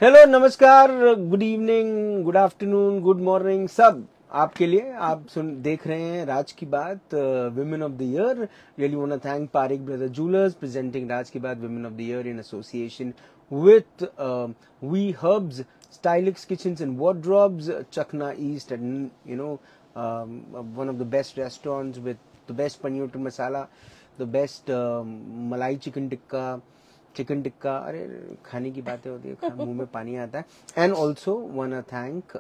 Hello, नमस्कार, good evening, good afternoon, good morning, सब आपके लिए। आप देख रहे हैं राज की बात, women of the year. Really want to thank Pareek brother jewellers presenting राज की बात women of the year in association with V Herbs, Stylix kitchens and wardrobes, Chakna east, and one of the best restaurants with the best paneer butter masala, the best मलाई chicken tikka. अरे खाने की बातें होती है, मुंह में पानी आता है। And also want to thank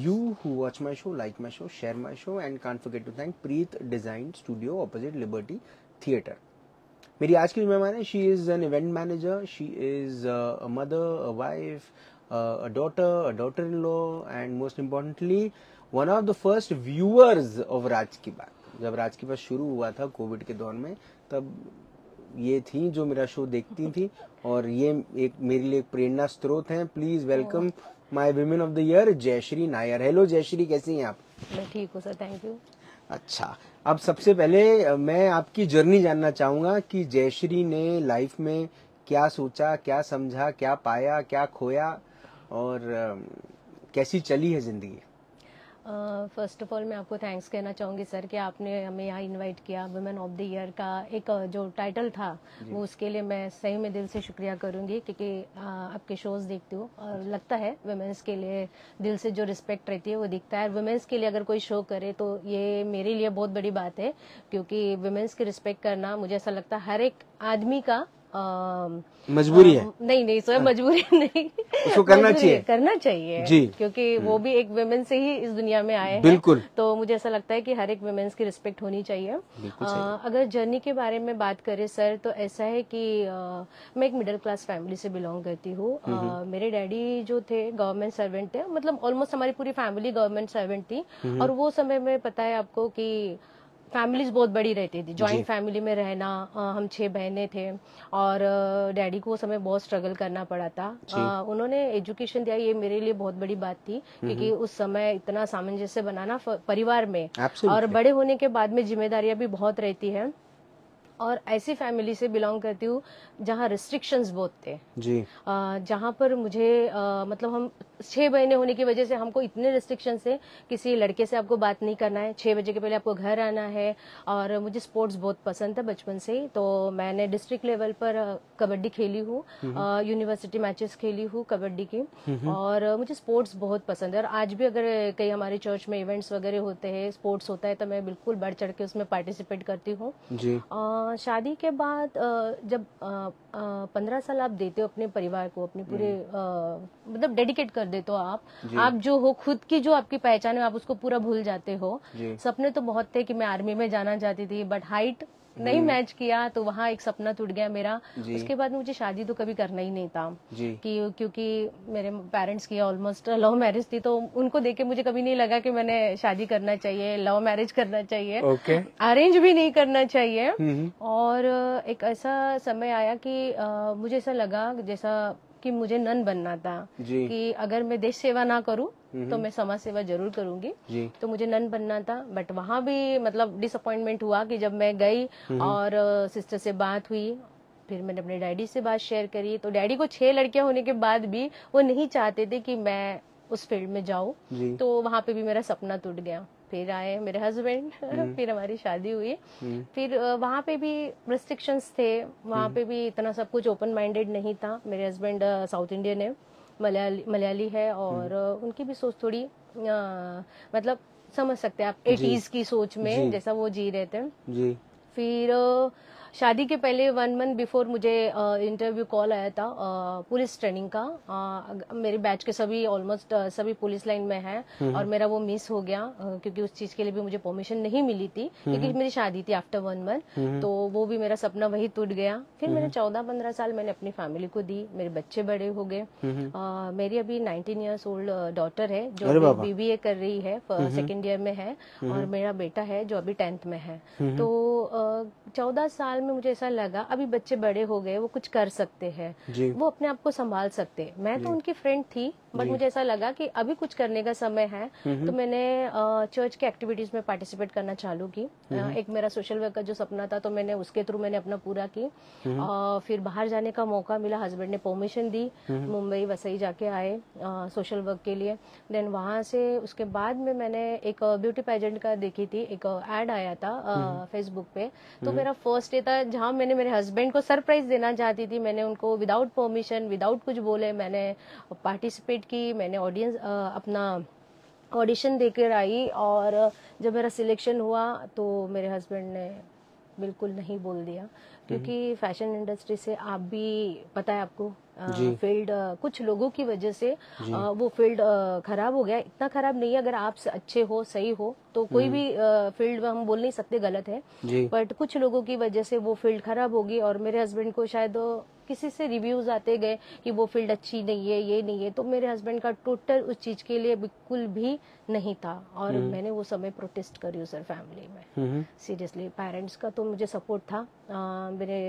you who watch my show, like my show, share my show, and can't forget to thank Preet Design Studio opposite Liberty Theatre. मेरी आज की मेहमान है, she is an event manager, she is a mother, a wife, a daughter-in-law, and most importantly one of the first viewers of राज की बात। जब राज की बात शुरू हुआ था कोविड के दौर में, तब ये थी जो मेरा शो देखती थी, और ये एक मेरे लिए एक प्रेरणा स्रोत हैं। Please welcome my women of the year, Jayashree Nair. Hello Jayashree, कैसी हैं आप? मैं ठीक हूँ सर, थैंक यू। अच्छा, अब सबसे पहले मैं आपकी जर्नी जानना चाहूंगा कि जयश्री ने लाइफ में क्या सोचा, क्या समझा, क्या पाया, क्या खोया, और कैसी चली है जिंदगी। फर्स्ट ऑफ ऑल मैं आपको थैंक्स कहना चाहूँगी सर कि आपने हमें यहाँ इनवाइट किया। वुमेन ऑफ द ईयर का एक जो टाइटल था वो, उसके लिए मैं सही में दिल से शुक्रिया करूँगी, क्योंकि आपके शोज देखती हूँ और लगता है वुमेन्स के लिए दिल से जो रिस्पेक्ट रहती है वो दिखता है। वुमेन्स के लिए अगर कोई शो करे तो ये मेरे लिए बहुत बड़ी बात है, क्योंकि वुमेन्स की रिस्पेक्ट करना मुझे ऐसा लगता है हर एक आदमी का मजबूरी है। नहीं सर, मजबूरी नहीं, उसको करना चाहिए जी, क्योंकि वो भी एक वुमेन से ही इस दुनिया में आए हैं। बिल्कुल। तो मुझे ऐसा लगता है कि हर एक वुमेन्स की रिस्पेक्ट होनी चाहिए। अगर जर्नी के बारे में बात करें सर, तो ऐसा है कि मैं एक मिडिल क्लास फैमिली से बिलोंग करती हूँ। मेरे डैडी जो थे गवर्नमेंट सर्वेंट थे, मतलब ऑलमोस्ट हमारी पूरी फैमिली गवर्नमेंट सर्वेंट थी। और वो समय में पता है आपको कि फैमिलीज बहुत बड़ी रहती थी, जॉइंट फैमिली में रहना। हम 6 बहनें थे और डैडी को वो समय बहुत स्ट्रगल करना पड़ा था। उन्होंने एजुकेशन दिया, ये मेरे लिए बहुत बड़ी बात थी, क्योंकि उस समय इतना सामंजस्य बनाना परिवार में, और बड़े होने के बाद में जिम्मेदारियां भी बहुत रहती है। और ऐसी फैमिली से बिलोंग करती हूँ जहाँ रिस्ट्रिक्शंस बहुत थे जी। जहाँ पर मुझे मतलब हम 6 बहनें होने की वजह से हमको इतने रिस्ट्रिक्शंस थे, किसी लड़के से आपको बात नहीं करना है, 6 बजे के पहले आपको घर आना है। और मुझे स्पोर्ट्स बहुत पसंद था बचपन से ही, तो मैंने डिस्ट्रिक्ट लेवल पर कबड्डी खेली हूँ, यूनिवर्सिटी मैचेस खेली हूँ कबड्डी की। और मुझे स्पोर्ट्स बहुत पसंद है, और आज भी अगर कहीं हमारे चर्च में इवेंट्स वगैरह होते हैं, स्पोर्ट्स होता है, तो मैं बिल्कुल बढ़ चढ़ के उसमें पार्टिसिपेट करती हूँ। शादी के बाद जब 15 साल आप देते हो अपने परिवार को, अपने पूरे मतलब डेडिकेट कर देते हो आप जो हो, खुद की जो आपकी पहचान है आप उसको पूरा भूल जाते हो। सपने तो बहुत थे कि मैं आर्मी में जाना चाहती थी, बट हाइट नहीं मैच किया, तो वहाँ एक सपना टूट गया मेरा। उसके बाद मुझे शादी तो कभी करना ही नहीं था, क्योंकि मेरे पेरेंट्स की ऑलमोस्ट लव मैरिज थी, तो उनको देख के मुझे कभी नहीं लगा कि मैंने शादी करना चाहिए, लव मैरिज करना चाहिए, अरेंज भी नहीं करना चाहिए। और एक ऐसा समय आया कि मुझे ऐसा लगा जैसा कि मुझे नन बनना था, कि अगर मैं देश सेवा ना करूं तो मैं समाज सेवा जरूर करूंगी। तो मुझे नन बनना था, बट वहां भी मतलब डिसअपॉइंटमेंट हुआ कि जब मैं गई और सिस्टर से बात हुई, फिर मैंने अपने डैडी से बात शेयर करी, तो डैडी को 6 लड़कियां होने के बाद भी वो नहीं चाहते थे कि मैं उस फील्ड में जाऊं। तो वहां पे भी मेरा सपना टूट गया। फिर आए मेरे हस्बैंड, फिर हमारी शादी हुई। फिर वहाँ पे भी रिस्ट्रिक्शंस थे, वहाँ पे भी इतना सब कुछ ओपन माइंडेड नहीं था। मेरे हस्बैंड साउथ इंडियन है, मलयाली है, और उनकी भी सोच थोड़ी मतलब समझ सकते हैं आप 80s की सोच में जैसा वो जी रहे थे। फिर शादी के पहले 1 मंथ बिफोर मुझे इंटरव्यू कॉल आया था पुलिस ट्रेनिंग का। मेरे बैच के सभी ऑलमोस्ट सभी पुलिस लाइन में है, और मेरा वो मिस हो गया, क्योंकि उस चीज के लिए भी मुझे परमिशन नहीं मिली थी, क्योंकि मेरी शादी थी आफ्टर 1 मंथ। तो वो भी मेरा सपना वही टूट गया। फिर मैंने 14-15 साल मैंने अपनी फैमिली को दी, मेरे बच्चे बड़े हो गए। मेरी अभी 19 ईयर्स ओल्ड डॉटर है जो BBA कर रही है, 2nd ईयर में है, और मेरा बेटा है जो अभी 10th में है। तो 14 साल में मुझे ऐसा लगा अभी बच्चे बड़े हो गए, वो कुछ कर सकते हैं, वो अपने आप को संभाल सकते हैं। मैं तो उनकी फ्रेंड थी, बट मुझे ऐसा लगा कि अभी कुछ करने का समय है। तो मैंने चर्च के एक्टिविटीज में पार्टिसिपेट करना चालू की। एक मेरा सोशल वर्क का जो सपना था, तो मैंने उसके थ्रू मैंने अपना पूरा की। फिर बाहर जाने का मौका मिला, हस्बैंड ने परमिशन दी, मुंबई वसई जाके आए सोशल वर्क के लिए। देन वहां से उसके बाद में मैंने एक ब्यूटी पेजेंट का देखी थी, एक एड आया था फेसबुक पे। तो मेरा फर्स्ट डे था जहां मैंने मेरे हस्बैंड को सरप्राइज देना चाहती थी। मैंने उनको विदाउट परमिशन, विदाउट कुछ बोले मैंने पार्टिसिपेट की। मैंने ऑडियंस अपना ऑडिशन देकर आई, और जब मेरा सिलेक्शन हुआ तो मेरे हस्बैंड ने बिल्कुल नहीं बोल दिया, क्योंकि फैशन इंडस्ट्री से आप भी पता है आपको, फील्ड कुछ लोगों की वजह से वो फील्ड खराब हो गया। इतना खराब नहीं है, अगर आप अच्छे हो, सही हो, तो कोई भी फील्ड में हम बोल नहीं सकते गलत है, बट कुछ लोगों की वजह से वो फील्ड खराब होगी। और मेरे हस्बैंड को शायद किसी से रिव्यूज आते गए कि वो फील्ड अच्छी नहीं है, ये नहीं है, तो मेरे हस्बैंड का टोटल उस चीज के लिए बिल्कुल भी नहीं था। और मैंने वो समय प्रोटेस्ट करी सर फैमिली में। सीरियसली पेरेंट्स का तो मुझे सपोर्ट था, मेरे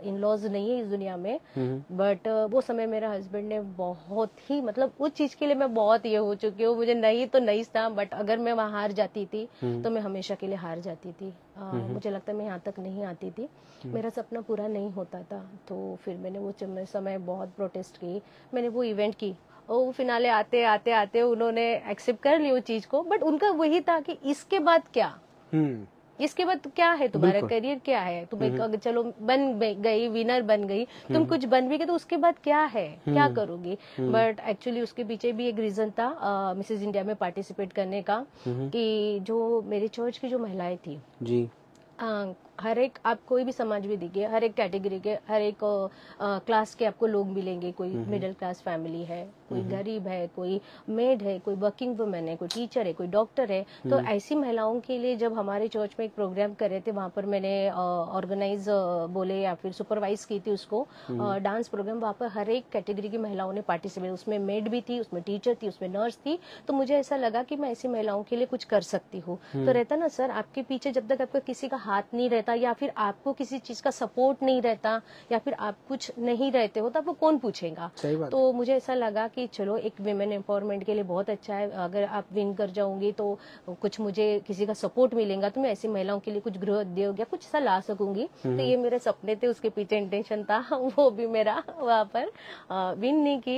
इन लॉज नहीं है इस दुनिया में, बट वो समय मेरा हस्बैंड ने बहुत ही, मतलब उस चीज के लिए मैं बहुत ये हो चुकी हूँ, मुझे नहीं तो नहीं था, बट अगर मैं वहां हार जाती थी तो मैं हमेशा के लिए हार जाती थी। मुझे लगता है मैं यहाँ तक नहीं आती थी, मेरा सपना पूरा नहीं होता था। तो फिर मैंने वो समय बहुत प्रोटेस्ट की, मैंने वो इवेंट की, और वो फिनाले आते आते आते उन्होंने एक्सेप्ट कर ली वो चीज को। बट उनका वही था कि इसके बाद क्या, इसके बाद क्या है, तुम्हारा करियर क्या है, तुम्हें चलो बन गई, विनर बन गई, तुम कुछ बन भी गए, तो उसके बाद क्या है, क्या करोगी। बट एक्चुअली उसके पीछे भी एक रीजन था मिसेज इंडिया में पार्टिसिपेट करने का, कि जो मेरी चर्च की जो महिलाएं थी जी, हर एक, आप कोई भी समाज में देखिए, हर एक कैटेगरी के, हर एक क्लास के आपको लोग मिलेंगे। कोई मिडिल क्लास फैमिली है, कोई गरीब है, कोई मेड है, कोई वर्किंग वुमेन है, कोई टीचर है, कोई डॉक्टर है। तो ऐसी महिलाओं के लिए जब हमारे चर्च में एक प्रोग्राम कर रहे थे, वहां पर मैंने ऑर्गेनाइज बोले या फिर सुपरवाइज की थी उसको, डांस प्रोग्राम। वहां पर हर एक कैटेगरी की महिलाओं ने पार्टिसिपेट, उसमें मेड भी थी, उसमें टीचर थी, उसमें नर्स थी। तो मुझे ऐसा लगा कि मैं ऐसी महिलाओं के लिए कुछ कर सकती हूँ। तो रहता ना सर, आपके पीछे जब तक आपका किसी का हाथ नहीं रहता, या फिर आपको किसी चीज का सपोर्ट नहीं रहता, या फिर आप कुछ नहीं रहते हो, तो आपको कौन पूछेगा। तो मुझे ऐसा लगा कि चलो एक विमेन एम्पावरमेंट के लिए बहुत अच्छा है, अगर आप विन कर जाऊंगी तो कुछ मुझे किसी का सपोर्ट मिलेगा, तो मैं ऐसी महिलाओं के लिए कुछ गृह उद्योग या कुछ ऐसा ला सकूंगी। तो ये मेरे सपने थे, उसके पीछे इंटेंशन था। वो भी मेरा वहाँ पर विन नहीं की,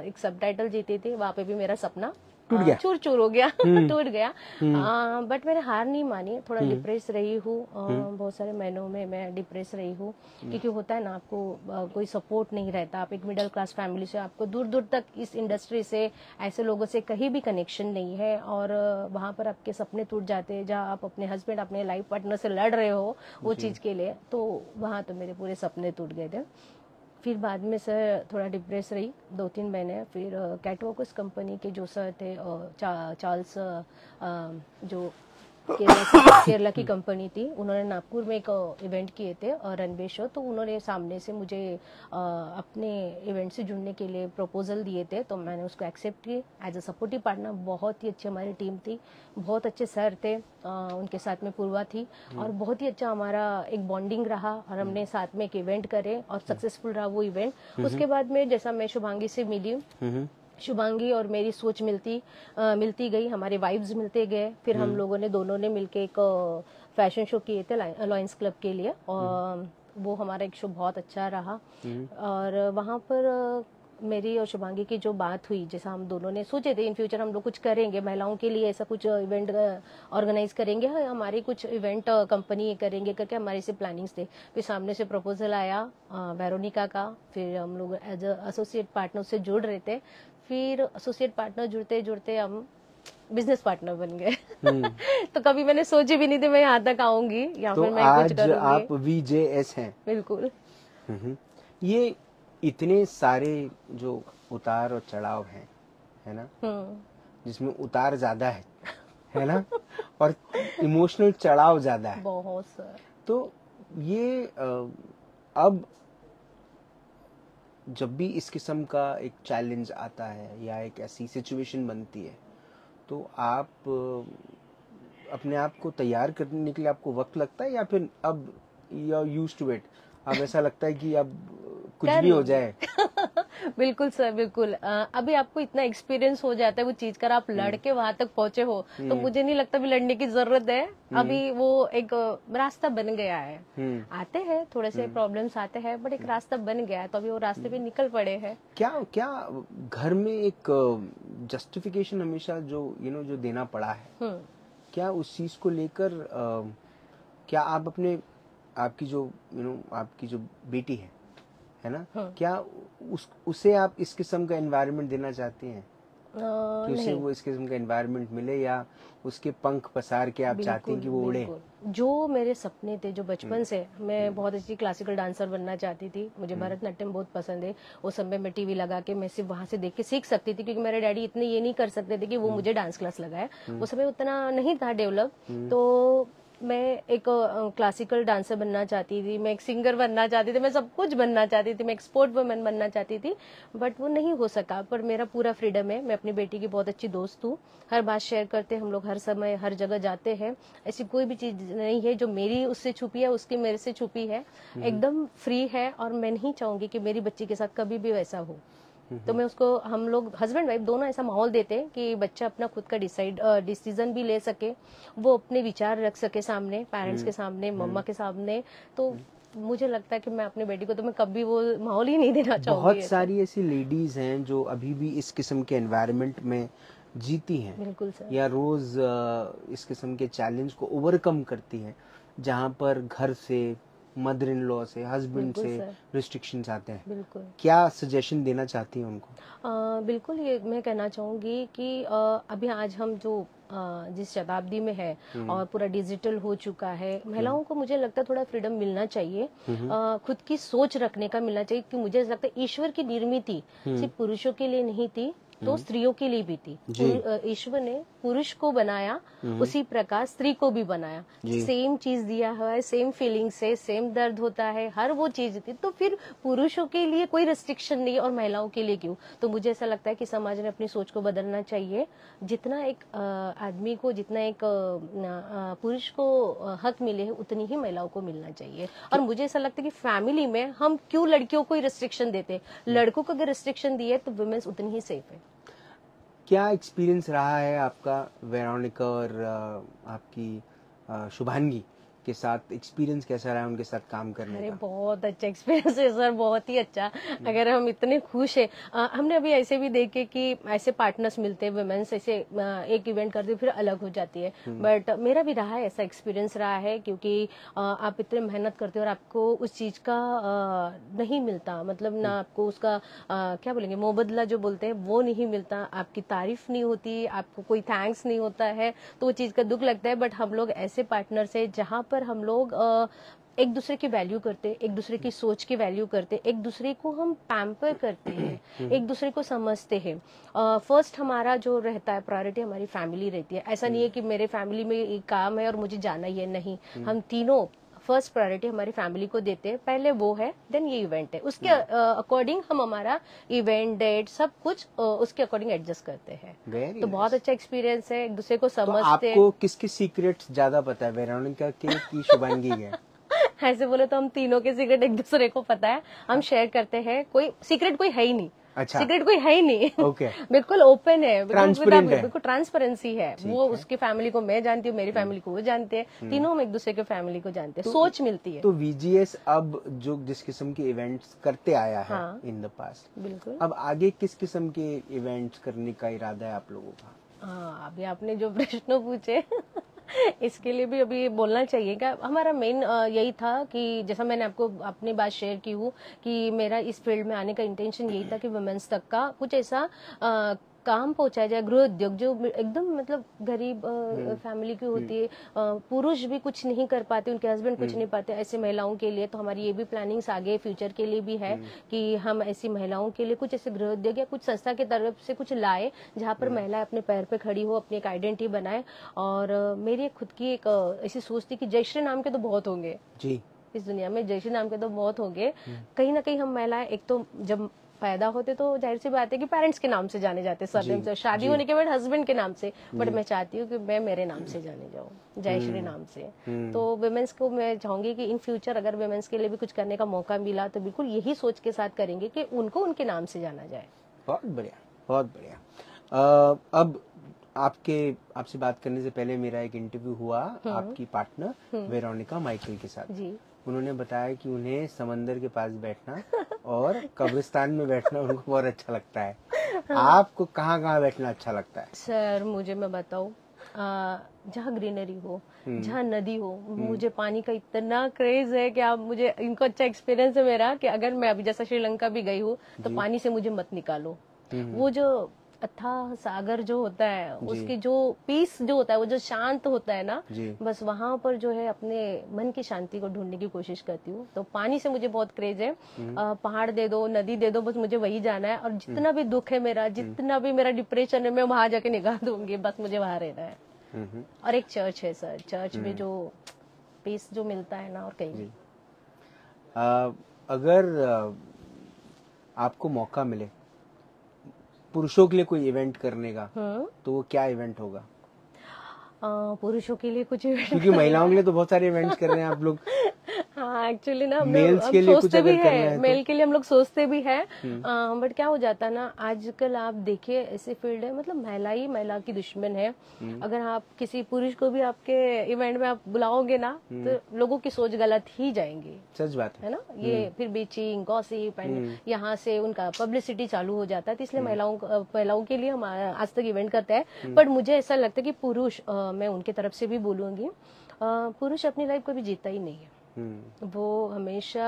एक सबटाइटल जीती थी, वहाँ पे भी मेरा सपना चूर चूर हो गया, टूट गया। बट मैंने हार नहीं मानी, थोड़ा डिप्रेस रही हूँ, बहुत सारे महीनों में मैं डिप्रेस रही हूँ, क्योंकि होता है ना, आपको कोई सपोर्ट नहीं रहता, आप एक मिडिल क्लास फैमिली से, आपको दूर दूर तक इस इंडस्ट्री से, ऐसे लोगों से कहीं भी कनेक्शन नहीं है, और वहां पर आपके सपने टूट जाते हैं, जहाँ आप अपने हस्बैंड, अपने लाइफ पार्टनर से लड़ रहे हो वो चीज के लिए, तो वहां तो मेरे पूरे सपने टूट गए थे। फिर बाद में सर थोड़ा डिप्रेस रही 2-3 महीने। फिर कैटवॉकर्स कंपनी के जो सर थे, चार्ल्स, जो केरला की कंपनी थी, उन्होंने नागपुर में एक इवेंट किए थे रनवे शो। तो उन्होंने सामने से मुझे अपने इवेंट से जुड़ने के लिए प्रपोजल दिए थे, तो मैंने उसको एक्सेप्ट की एज अ सपोर्टिव पार्टनर। बहुत ही अच्छी हमारी टीम थी, बहुत अच्छे सर थे, उनके साथ में पूर्वा थी, और बहुत ही अच्छा हमारा एक बॉन्डिंग रहा, और हमने साथ में एक इवेंट करे और सक्सेसफुल रहा वो इवेंट। उसके बाद में जैसा मैं शुभांगी से मिली, शुभांगी और मेरी सोच मिलती गई, हमारे वाइब्स मिलते गए। फिर हम लोगों ने दोनों ने मिलके एक फैशन शो किए थे लॉयंस क्लब के लिए, और वो हमारा एक शो बहुत अच्छा रहा। और वहाँ पर मेरी और शुभांगी की जो बात हुई, जैसा हम दोनों ने सोचे थे इन फ्यूचर हम लोग कुछ करेंगे, महिलाओं के लिए ऐसा कुछ इवेंट ऑर्गेनाइज करेंगे, हमारी कुछ इवेंट कंपनी करेंगे करके हमारी से प्लानिंग्स थे। फिर सामने से प्रपोजल आया वेरोनिका का, फिर हम लोग एज एसोसिएट पार्टनर से जुड़ रहे थे। फिर एसोसिएट पार्टनर जुड़ते जुड़ते हम बिजनेस पार्टनर बन गए। तो कभी मैंने सोची भी नहीं थी मैं यहाँ तक आऊंगी, या तो फिर मैं कुछ करूंगी। आप VJS हैं। बिल्कुल। ये इतने सारे जो उतार और चढ़ाव हैं, है ना, जिसमें उतार ज्यादा है ना, और इमोशनल चढ़ाव ज्यादा है बहुत सर। तो ये अब जब भी इस किस्म का एक चैलेंज आता है या एक ऐसी सिचुएशन बनती है, तो आप अपने आप को तैयार करने के लिए आपको वक्त लगता है, या फिर अब you are used to it, अब ऐसा लगता है कि अब कुछ भी हो जाए। बिल्कुल सर, बिल्कुल। अभी आपको इतना एक्सपीरियंस हो जाता है वो चीज का, आप लड़ के वहां तक पहुंचे हो, तो मुझे नहीं लगता भी लड़ने की जरूरत है। अभी वो एक रास्ता बन गया है। आते हैं थोड़े से प्रॉब्लम्स आते हैं, बट एक रास्ता बन गया है, तो अभी वो रास्ते पे निकल पड़े हैं। क्या क्या घर में एक जस्टिफिकेशन हमेशा जो जो देना पड़ा है, क्या उस चीज को लेकर क्या आप अपने आपकी जो आपकी जो बेटी है ना, क्या उसे आप इस किस्म का एनवायरनमेंट देना चाहते हैं कि उसे वो इस किस्म का एनवायरनमेंट मिले, या उसके पंख पसार के आप चाहते हैं कि वो उड़े? जो मेरे सपने थे, जो बचपन से मैं बहुत अच्छी क्लासिकल डांसर बनना चाहती थी, मुझे भरतनाट्यम बहुत पसंद है। उस समय मैं टीवी लगा के मैं सिर्फ वहां से देख के सीख सकती थी, क्योंकि मेरे डैडी इतने ये नहीं कर सकते थे कि वो मुझे डांस क्लास लगाए। उस समय उतना नहीं था डेवलप, तो मैं एक क्लासिकल डांसर बनना चाहती थी, मैं एक सिंगर बनना चाहती थी, मैं सब कुछ बनना चाहती थी, मैं एक स्पोर्ट वुमन बनना चाहती थी, बट वो नहीं हो सका। पर मेरा पूरा फ्रीडम है, मैं अपनी बेटी की बहुत अच्छी दोस्त हूँ, हर बात शेयर करते हैं हम लोग, हर समय हर जगह जाते हैं। ऐसी कोई भी चीज नहीं है जो मेरी उससे छुपी है, उसकी मेरे से छुपी है, एकदम फ्री है। और मैं नहीं चाहूंगी कि मेरी बच्ची के साथ कभी भी वैसा हो। तो मैं उसको, हम लोग हस्बैंड वाइफ दोनों ऐसा माहौल देते हैं कि बच्चा अपना खुद का डिसीजन भी ले सके, वो अपने विचार रख सके सामने, पेरेंट्स के सामने, मम्मा के सामने। तो मुझे लगता है कि मैं अपनी बेटी को तो मैं कभी वो माहौल ही नहीं देना चाहूंगी। बहुत सारी ऐसी लेडीज हैं जो अभी भी इस किस्म के एनवायरनमेंट में जीती हैं। बिल्कुल सर। या रोज इस किस्म के चैलेंज को ओवरकम करती हैं, जहां पर घर से, मदर इन लॉ से, हस्बैंड से रिस्ट्रिक्शंस आते हैं। बिल्कुल। क्या सजेशन देना चाहती हैं उनको? बिल्कुल, ये मैं कहना चाहूंगी कि अभी आज हम जो जिस शताब्दी में है और पूरा डिजिटल हो चुका है, महिलाओं को मुझे लगता है थोड़ा फ्रीडम मिलना चाहिए, खुद की सोच रखने का मिलना चाहिए। कि मुझे लगता है ईश्वर की निर्मित सिर्फ पुरुषों के लिए नहीं थी, तो स्त्रियों के लिए भी थी। ईश्वर ने पुरुष को बनाया, उसी प्रकार स्त्री को भी बनाया, सेम चीज दिया हुआ है, सेम फीलिंग्स है, सेम दर्द होता है, हर वो चीज थी। तो फिर पुरुषों के लिए कोई रिस्ट्रिक्शन नहीं और महिलाओं के लिए क्यों? तो मुझे ऐसा लगता है कि समाज ने अपनी सोच को बदलना चाहिए। जितना एक आदमी को, जितना एक पुरुष को हक मिले है, उतनी ही महिलाओं को मिलना चाहिए। और मुझे ऐसा लगता है कि फैमिली में हम क्यों लड़कियों को रिस्ट्रिक्शन देते, लड़कों को अगर रिस्ट्रिक्शन दिए तो वुमेन्स उतनी ही सेफ है। क्या एक्सपीरियंस रहा है आपका वेरोनिका और आपकी शुभांगी के साथ? एक्सपीरियंस कैसा रहा है उनके साथ काम करने का? अरे बहुत अच्छा एक्सपीरियंस है सर, बहुत ही अच्छा। अगर हम इतने खुश है, हमने अभी ऐसे भी देखे कि ऐसे पार्टनर्स मिलते हैं वुमेन्स, ऐसे एक इवेंट करते फिर अलग हो जाती है। बट मेरा भी रहा है, ऐसा एक्सपीरियंस रहा है, क्योंकि आप इतने मेहनत करते हो और आपको उस चीज का नहीं मिलता, मतलब ना आपको उसका क्या बोलेंगे, मुआवजा जो बोलते हैं वो नहीं मिलता, आपकी तारीफ नहीं होती, आपको कोई थैंक्स नहीं होता है, तो वो चीज का दुख लगता है। बट हम लोग ऐसे पार्टनर से जहाँ पर हम लोग एक दूसरे की वैल्यू करते, एक दूसरे की सोच की वैल्यू करते, एक दूसरे को हम पैम्पर करते हैं, एक दूसरे को समझते हैं। फर्स्ट हमारा जो रहता है प्रायोरिटी, हमारी फैमिली रहती है। ऐसा नहीं है कि मेरे फैमिली में ये काम है और मुझे जाना ही है, नहीं, हम तीनों फर्स्ट प्रायोरिटी हमारी फैमिली को देते हैं। पहले वो है, देन ये इवेंट है, उसके अकॉर्डिंग हम हमारा इवेंट, डेट, सब कुछ उसके अकॉर्डिंग एडजस्ट करते हैं। तो बहुत अच्छा एक्सपीरियंस है, एक दूसरे को समझते हैं। आपको किसके सीक्रेट्स ज्यादा पता है, वेरोनिका के कि शुभांगी के? ऐसे बोले तो हम तीनों के सीक्रेट एक दूसरे को पता है, हम शेयर करते हैं, कोई सीक्रेट कोई है ही नहीं। अच्छा, सीक्रेट कोई है ही नहीं। ओके। बिल्कुल ओपन है, बिल्कुल ट्रांसपेरेंसी है। वो उसकी फैमिली को मैं जानती हूँ, मेरी फैमिली को वो जानते हैं, तीनों हम एक दूसरे के फैमिली को जानते हैं, सोच मिलती है। तो VGS अब जो जिस किस्म के इवेंट्स करते आया है इन द पास्ट, बिल्कुल, अब आगे किस किस्म के इवेंट्स करने का इरादा है आप लोगों का? हाँ, अभी आपने जो प्रश्न पूछे इसके लिए भी अभी बोलना चाहिए क्या, हमारा मेन यही था कि जैसा मैंने आपको अपनी बात शेयर की हूँ कि मेरा इस फील्ड में आने का इंटेंशन यही था कि वुमेन्स तक का कुछ ऐसा काम पहुंचाया जाए, गृह उद्योग जो एकदम मतलब गरीब फैमिली की होती है, पुरुष भी कुछ नहीं कर पाते, उनके हस्बैंड कुछ नहीं पाते, ऐसे महिलाओं के लिए। तो हमारी ये भी प्लानिंग्स आगे फ्यूचर के लिए भी है कि हम ऐसी महिलाओं के लिए कुछ ऐसे गृह उद्योग या कुछ संस्था की तरफ से कुछ लाए, जहाँ पर महिलाएं अपने पैर पे खड़ी हो, अपनी एक आइडेंटिटी बनाए। और मेरी खुद की एक ऐसी सोच थी कि जयश्री नाम के तो बहुत होंगे जी इस दुनिया में, जयश्री नाम के तो बहुत होंगे, कहीं ना कहीं हम महिलाएं, एक तो जब पैदा होते तो जाहिर सी बात है कि पेरेंट्स के नाम से जाने जाते सरनेम से, शादी होने के बाद हस्बैंड के नाम से, बट मैं चाहती हूँ कि मैं मेरे नाम से जाने जाऊँ, जयश्री नाम से। तो वुमेन्स को मैं चाहूंगी कि इन फ्यूचर अगर वुमेन्स के लिए भी कुछ करने का मौका मिला तो बिल्कुल यही सोच के साथ करेंगे कि उनको उनके नाम से जाना जाए। बहुत बढ़िया, बहुत बढ़िया। अब आपसे बात करने से पहले मेरा एक इंटरव्यू हुआ आपकी पार्टनर वेरोनिका माइकल के साथ जी। उन्होंने बताया कि उन्हें समंदर के पास बैठना और कब्रिस्तान में बैठना उनको बहुत अच्छा लगता है। आपको कहाँ बैठना अच्छा लगता है? सर मुझे मैं बताऊं, जहाँ ग्रीनरी हो, जहाँ नदी हो, मुझे पानी का इतना क्रेज है कि आप मुझे, इनको अच्छा एक्सपीरियंस है मेरा कि अगर मैं अभी जैसा श्रीलंका भी गई हूँ तो पानी से मुझे मत निकालो। वो जो अथाह सागर जो होता है उसकी जो पीस जो होता है, वो जो शांत होता है ना, बस वहां पर जो है अपने मन की शांति को ढूंढने की कोशिश करती हूँ। तो पानी से मुझे बहुत क्रेज है। पहाड़ दे दो, नदी दे दो, बस मुझे वही जाना है। और जितना भी दुख है मेरा, जितना भी मेरा डिप्रेशन है, मैं वहां जाके निकाल दूंगी, बस मुझे वहां रहना है। और एक चर्च है सर, चर्च में जो पीस जो मिलता है ना, और कहीं अगर आपको मौका मिले पुरुषों के लिए कोई इवेंट करने का, तो वो क्या इवेंट होगा? पुरुषों के लिए कुछ इवेंट, क्योंकि महिलाओं के लिए तो बहुत सारे इवेंट्स कर रहे हैं आप लोग। हाँ एक्चुअली ना मेल्स के लिए कुछ अगर करना है तो? मेल के लिए हम लोग सोचते भी है, बट क्या हो जाता है ना, आजकल आप देखिए ऐसे फील्ड है, मतलब महिला ही महिला की दुश्मन है। अगर आप किसी पुरुष को भी आपके इवेंट में आप बुलाओगे ना, तो लोगों की सोच गलत ही जाएंगी। सच बात है ना, ये फिर बीचिंग, गॉसिप एंड यहाँ से उनका पब्लिसिटी चालू हो जाता है। तो इसलिए महिलाओं के लिए हम आज तक इवेंट करते हैं। बट मुझे ऐसा लगता है कि पुरुष, मैं उनके तरफ से भी बोलूंगी, पुरुष अपनी लाइफ कभी जीता ही नहीं है। वो हमेशा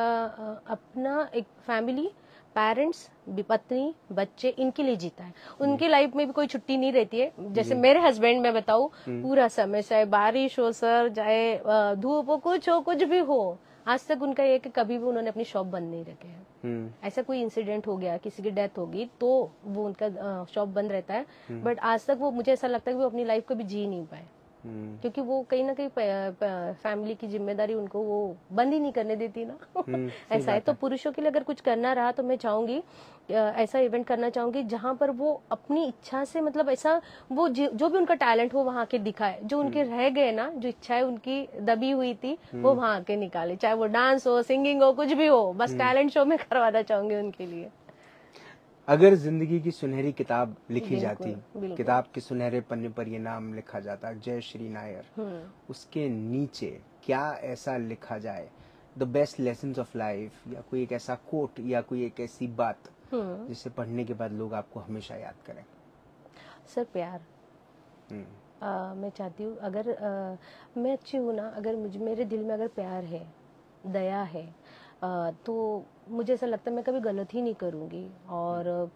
अपना एक फैमिली, पेरेंट्स, पत्नी, बच्चे, इनके लिए जीता है। उनकी लाइफ में भी कोई छुट्टी नहीं रहती है। जैसे मेरे हस्बैंड, मैं बताऊं, पूरा समय, चाहे बारिश हो सर, चाहे धूप हो, कुछ हो, कुछ भी हो, आज तक उनका ये कि कभी भी उन्होंने अपनी शॉप बंद नहीं रखे है। ऐसा कोई इंसिडेंट हो गया, किसी की डेथ होगी, तो वो उनका शॉप बंद रहता है। बट आज तक वो, मुझे ऐसा लगता है कि वो अपनी लाइफ कभी जी नहीं पाए, क्योंकि वो कहीं ना कहीं फैमिली की जिम्मेदारी उनको वो बंद ही नहीं करने देती ना। ऐसा है। तो पुरुषों के लिए अगर कुछ करना रहा तो मैं चाहूंगी, ऐसा इवेंट करना चाहूंगी जहां पर वो अपनी इच्छा से, मतलब ऐसा वो जो भी उनका टैलेंट हो वहां के दिखाए, जो उनके रह गए ना, जो इच्छाएं उनकी दबी हुई थी, वो वहां के निकाले, चाहे वो डांस हो, सिंगिंग हो, कुछ भी हो, बस टैलेंट शो में करवाना चाहूंगी उनके लिए। अगर जिंदगी की सुनहरी किताब लिखी जाती, किताब के सुनहरे पन्ने पर ये नाम लिखा जाता, जयश्री नायर, उसके नीचे क्या ऐसा लिखा जाए, the best lessons of life, या कोई एक ऐसा कोट, या कोई एक ऐसी बात जिसे पढ़ने के बाद लोग आपको हमेशा याद करें? सर प्यार। मैं चाहती हूँ, अगर मैं अच्छी हूँ ना, अगर मेरे दिल में अगर प्यार है, दया है, तो मुझे ऐसा लगता है मैं कभी गलत ही नहीं करूंगी। और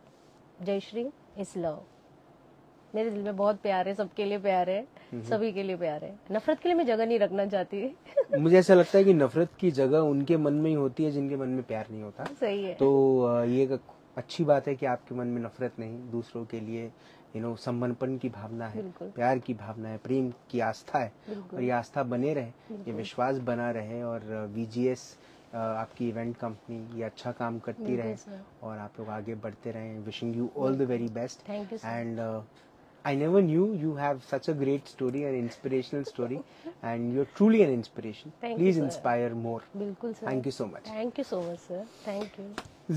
जयश्री इज लव। मेरे दिल में बहुत प्यार है, सबके लिए प्यार है, सभी के लिए प्यार है। नफरत के लिए मैं जगह नहीं रखना चाहती। मुझे ऐसा लगता है कि नफरत की जगह उनके मन में ही होती है जिनके मन में प्यार नहीं होता। सही है। तो ये एक अच्छी बात है कि आपके मन में नफरत नहीं, दूसरों के लिए समर्पण की भावना है, प्यार की भावना है, प्रेम की आस्था है, और ये आस्था बने रहे, ये विश्वास बना रहे, और VGS आपकी इवेंट कंपनी ये अच्छा काम करती रहे, और आप लोग आगे बढ़ते रहें। Wishing you all the very best. And I never knew you have such a great story, an inspirational story, and you're truly an inspiration. Please inspire more. बिल्कुल sir. Thank you so much. Thank you so much sir. Thank you.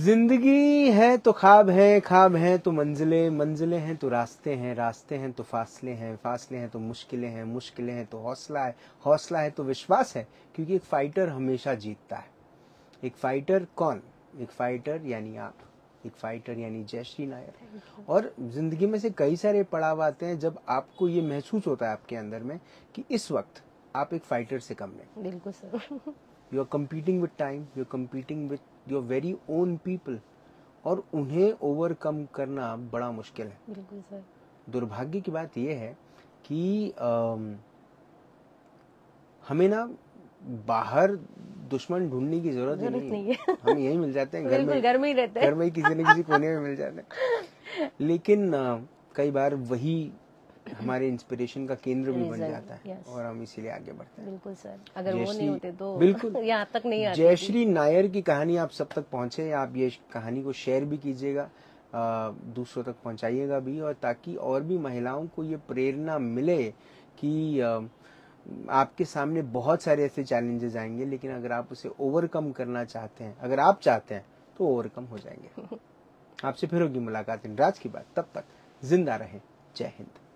जिंदगी है तो ख्वाब है, ख्वाब है तो मंजिलें, मंजिलें हैं तो रास्ते हैं, रास्ते हैं तो फासले हैं, फासले हैं तो मुश्किलें हैं, मुश्किलें हैं तो हौसला है, हौसला है तो विश्वास है, क्योंकि एक फाइटर हमेशा जीतता है। एक फाइटर कौन? एक फाइटर यानी आप, एक फाइटर यानी जयश्री नायर। और जिंदगी में से कई सारे पड़ाव आते हैं जब आपको ये महसूस होता है आपके अंदर में कि इस वक्त आप एक फाइटर से कम नहीं। बिल्कुल sir. You are competing with time, you are competing with your very own people, और उन्हें ओवरकम करना बड़ा मुश्किल है। बिल्कुल सर। दुर्भाग्य की बात यह है कि हमें ना बाहर दुश्मन ढूंढने की जरूरत नहीं है। हम यही मिल जाते हैं, घर में ही रहते हैं, घर में ही किसी न किसी कोने में मिल जाते हैं। लेकिन कई बार वही हमारे इंस्पिरेशन का केंद्र भी बन Reason, जाता है yes. और हम इसीलिए आगे बढ़ते हैं। बिल्कुल सर, अगर वो जयश्री- नहीं होते तो बिल्कुल यहाँ तक नहीं आती। जयश्री नायर की कहानी आप सब तक पहुंचे, आप ये कहानी को शेयर भी कीजिएगा, दूसरों तक पहुंचाइएगा भी, और ताकि और भी महिलाओं को ये प्रेरणा मिले कि आपके सामने बहुत सारे ऐसे चैलेंजेस आएंगे, लेकिन अगर आप उसे ओवरकम करना चाहते हैं, अगर आप चाहते हैं तो ओवरकम हो जाएंगे। आपसे फिर होगी मुलाकात इन राज की बात, तब तक जिंदा रहें। जय हिंद।